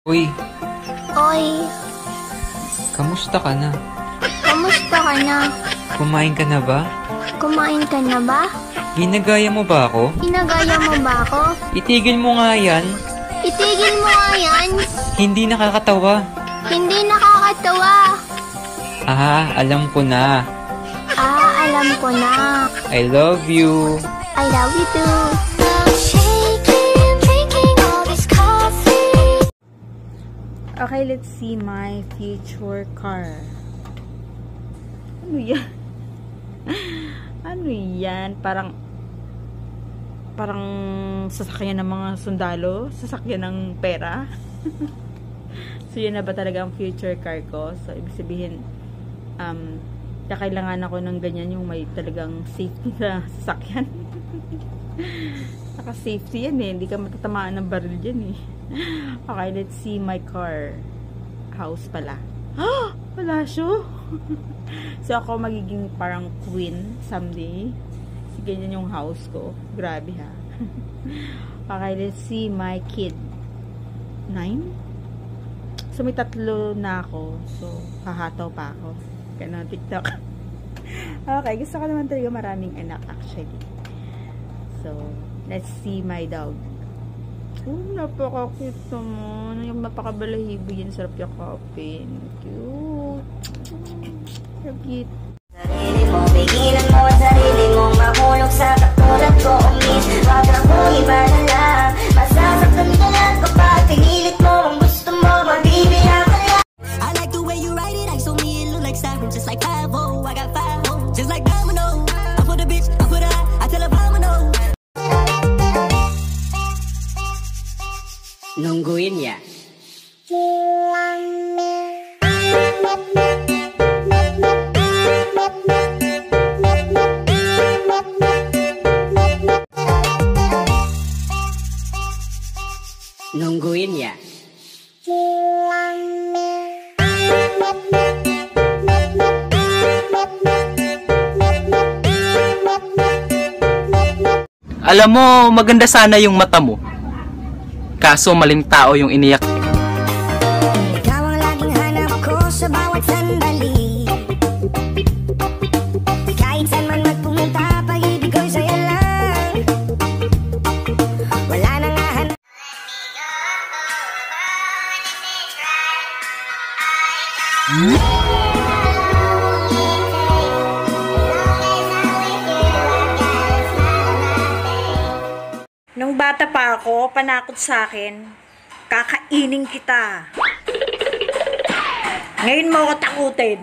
Uy, Oy, kamusta ka na? kamusta ka na? Kumain ka na ba? Kumain ka na ba? Ginagaya mo ba ako? Inagaya mo ba ako? Itigil mo nga yan. Itigil mo nga yan. Hindi nakakatawa. Hindi nakakatawa. Alam ko na. Alam ko na. I love you. I love you too. Okay, let's see my future car. Ano yan? Ano yan? Parang sasakyan ng mga sundalo? Sasakyan ng pera? So, yun na ba talaga ang future car ko? So, ibig sabihin, kakailangan ako ng ganyan yung may talagang safety na sasakyan. Naka-safety yan eh. Hindi ka matatamaan ng baril dyan eh. Okay, let's see my car. House pala. Wala siya. So, ako magiging parang queen someday. So, ganyan yung house ko. Grabe ha. Okay, let's see my kid. 9? So, may 3 na ako. So, hahataw pa ako. Ganon, TikTok. Okay, gusto ko naman talaga maraming anak actually. So, let's see my dog. Oh, napaka-cute naman. Yung napaka-balahibo yan. Sarap yakapin. Cute. So cute. Sarili mo, pigilan mo ang sarili mo. Mahulog sa katulad ko. Umis, wag akong iba na lang. Masasaktan ka lang kapag pinilit mo. Ang gusto mo, magbibigyan ka lang. I like the way you write it. I saw me, it look like siren. Just like 5-0. I got 5 just like domino. I put a bitch, I put a, I tell a domino. Nungguin ya. Nungguin ya. Alam mo, maganda sana yung mata mo. Kaso maling tao yung iniyak. Ikaw ang laging hanap ko sa bawat sandali. Kahit saan man magpumunta, pag-ibig ko'y sa'yo lang. Wala nang hahanap. Nung bata pa ako, panakot sa akin, kakainin kita. Ngayon mo ako takutin.